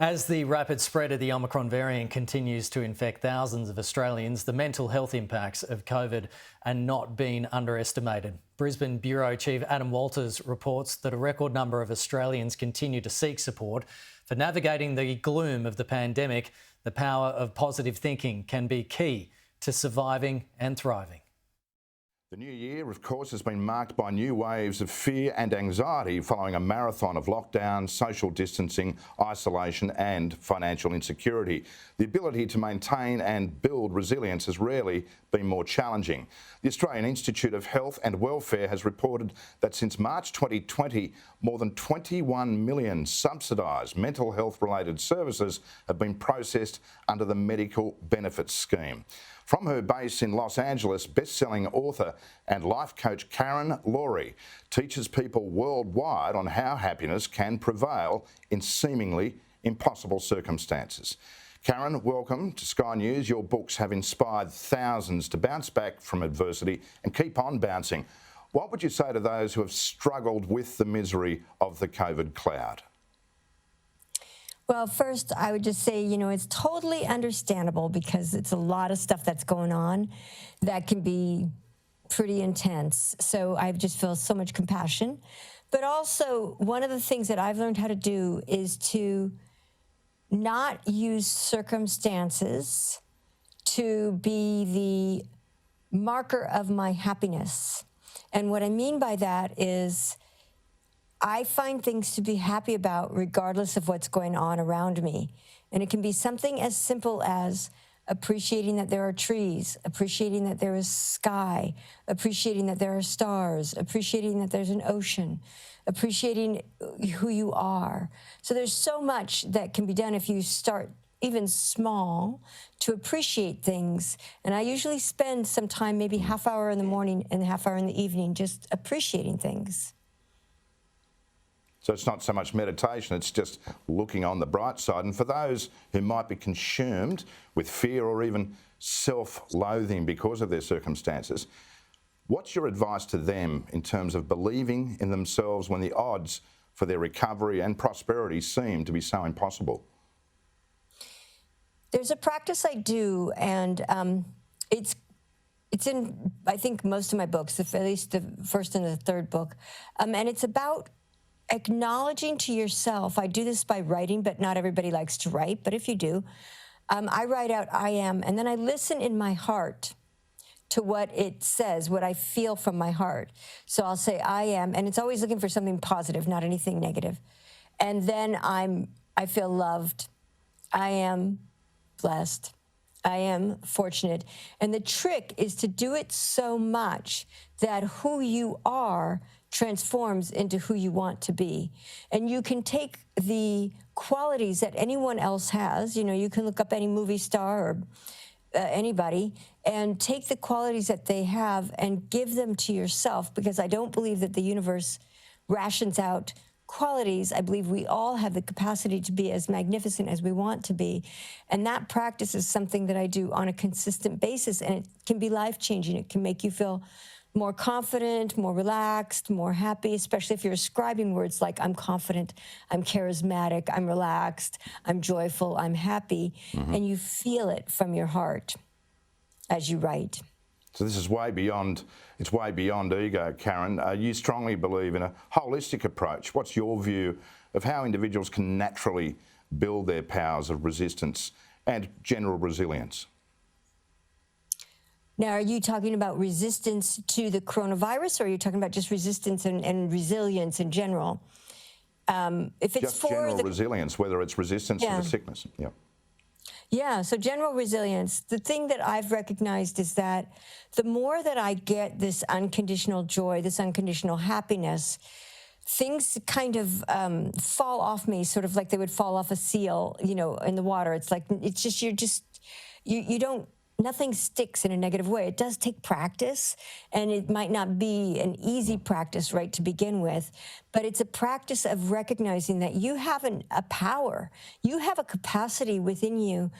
As the rapid spread of the Omicron variant continues to infect thousands of Australians, the mental health impacts of COVID are not being underestimated. Brisbane Bureau Chief Adam Walters reports that a record number of Australians continue to seek support. For navigating the gloom of the pandemic, the power of positive thinking can be key to surviving and thriving. The new year, of course, has been marked by new waves of fear and anxiety following a marathon of lockdown, social distancing, isolation and financial insecurity. The ability to maintain and build resilience has rarely been more challenging. The Australian Institute of Health and Welfare has reported that since March 2020, more than 21 million subsidised mental health-related services have been processed under the Medical Benefits Scheme. From her base in Los Angeles, best-selling author and life coach Karen Lorre teaches people worldwide on how happiness can prevail in seemingly impossible circumstances. Karen, welcome to Sky News. Your books have inspired thousands to bounce back from adversity and keep on bouncing. What would you say to those who have struggled with the misery of the COVID cloud? Well, first, I would just say, it's totally understandable because it's a lot of stuff that's going on that can be pretty intense. So I just feel so much compassion. But also, one of the things that I've learned how to do is to not use circumstances to be the marker of my happiness. And what I mean by that is I find things to be happy about regardless of what's going on around me. And it can be something as simple as appreciating that there are trees, appreciating that there is sky, appreciating that there are stars, appreciating that there's an ocean, appreciating who you are. So there's so much that can be done if you start even small to appreciate things. And I usually spend some time, maybe half hour in the morning and half hour in the evening, just appreciating things. So it's not so much meditation, it's just looking on the bright side. And for those who might be consumed with fear or even self-loathing because of their circumstances, what's your advice to them in terms of believing in themselves when the odds for their recovery and prosperity seem to be so impossible? There's a practice I do, and it's in, I think, most of my books, at least the first and the third book, and it's about acknowledging to yourself. I do this by writing, but not everybody likes to write. But if you do, I write out I am, and then I listen in my heart to what it says, what I feel from my heart. So I'll say I am, and it's always looking for something positive, not anything negative. And then I feel loved. I am blessed. I am fortunate. And the trick is to do it so much that who you are transforms into who you want to be. And you can take the qualities that anyone else has, you can look up any movie star or anybody, and take the qualities that they have and give them to yourself, because I don't believe that the universe rations out qualities. I believe we all have the capacity to be as magnificent as we want to be. And that practice is something that I do on a consistent basis, and it can be life-changing. It can make you feel more confident, more relaxed, more happy, especially if you're ascribing words like I'm confident, I'm charismatic, I'm relaxed, I'm joyful, I'm happy, and you feel it from your heart as you write. So this is way beyond, it's way beyond ego, Karen. You strongly believe in a holistic approach. What's your view of how individuals can naturally build their powers of resistance and general resilience? Now, are you talking about resistance to the coronavirus, or are you talking about just resistance and resilience in general? If it's just general resilience, whether it's resistance to the sickness. Yeah, so general resilience. The thing that I've recognized is that the more that I get this unconditional joy, this unconditional happiness, things kind of fall off me, sort of like they would fall off a seal, in the water. It's like, it's just, you don't, nothing sticks in a negative way. It does take practice, and it might not be an easy practice right to begin with, but it's a practice of recognizing that you have a power. You have a capacity within you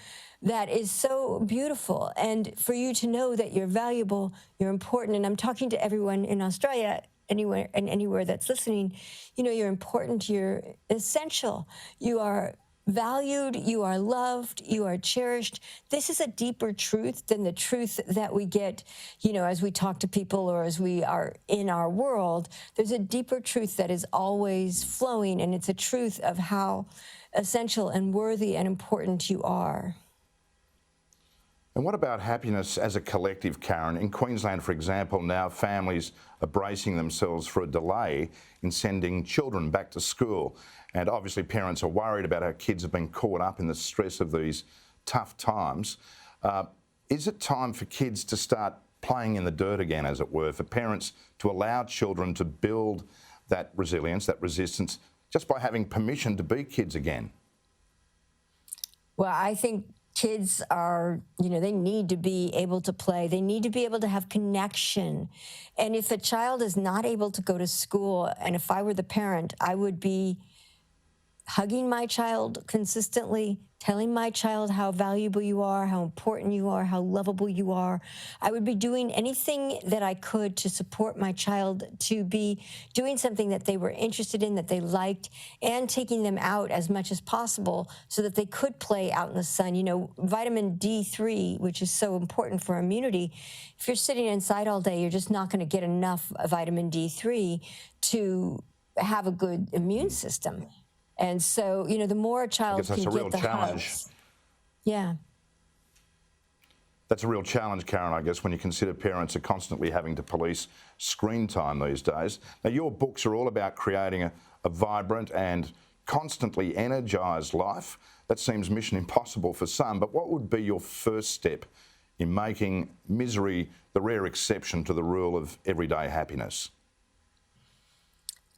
that is so beautiful. And for you to know that you're valuable, you're important, and I'm talking to everyone in Australia, anywhere that's listening, you're important, you're essential. You are valued, you are loved, you are cherished. This is a deeper truth than the truth that we get, as we talk to people or as we are in our world. There's a deeper truth that is always flowing, and it's a truth of how essential and worthy and important you are. And what about happiness as a collective, Karen? In Queensland, for example, now families are bracing themselves for a delay in sending children back to school. And obviously parents are worried about how kids have been caught up in the stress of these tough times. Is it time for kids to start playing in the dirt again, as it were, for parents to allow children to build that resilience, that resistance, just by having permission to be kids again? Well, I think kids are, they need to be able to play. They need to be able to have connection. And if a child is not able to go to school, and if I were the parent, I would be hugging my child consistently, telling my child how valuable you are, how important you are, how lovable you are. I would be doing anything that I could to support my child to be doing something that they were interested in, that they liked, and taking them out as much as possible so that they could play out in the sun. Vitamin D3, which is so important for immunity, if you're sitting inside all day, you're just not going to get enough vitamin D3 to have a good immune system. And so, the more a child can get the hugs. Yeah. That's a real challenge, Karen, I guess, when you consider parents are constantly having to police screen time these days. Now, your books are all about creating a vibrant and constantly energised life. That seems mission impossible for some, but what would be your first step in making misery the rare exception to the rule of everyday happiness?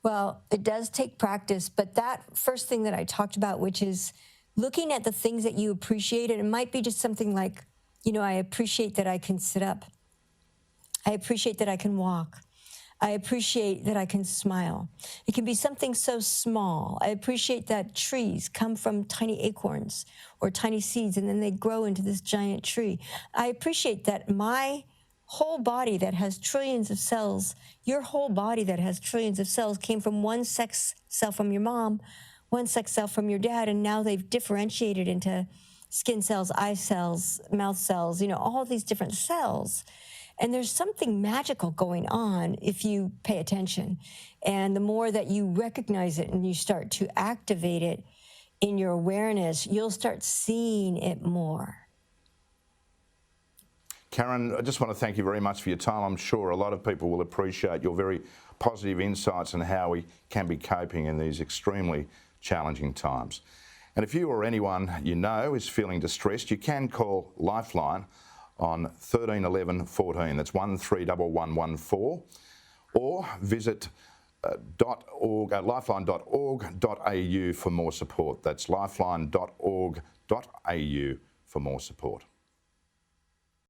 Well, it does take practice, but that first thing that I talked about, which is looking at the things that you appreciate, and it might be just something like, I appreciate that I can sit up. I appreciate that I can walk. I appreciate that I can smile. It can be something so small. I appreciate that trees come from tiny acorns or tiny seeds, and then they grow into this giant tree. I appreciate that my whole body that has trillions of cells, your whole body that has trillions of cells came from one sex cell from your mom, one sex cell from your dad, and now they've differentiated into skin cells, eye cells, mouth cells, all these different cells. And there's something magical going on if you pay attention. And the more that you recognize it and you start to activate it in your awareness, you'll start seeing it more. Karen, I just want to thank you very much for your time. I'm sure a lot of people will appreciate your very positive insights on how we can be coping in these extremely challenging times. And if you or anyone you know is feeling distressed, you can call Lifeline on 13 11 14. That's 131114, or visit lifeline.org.au for more support. That's lifeline.org.au for more support.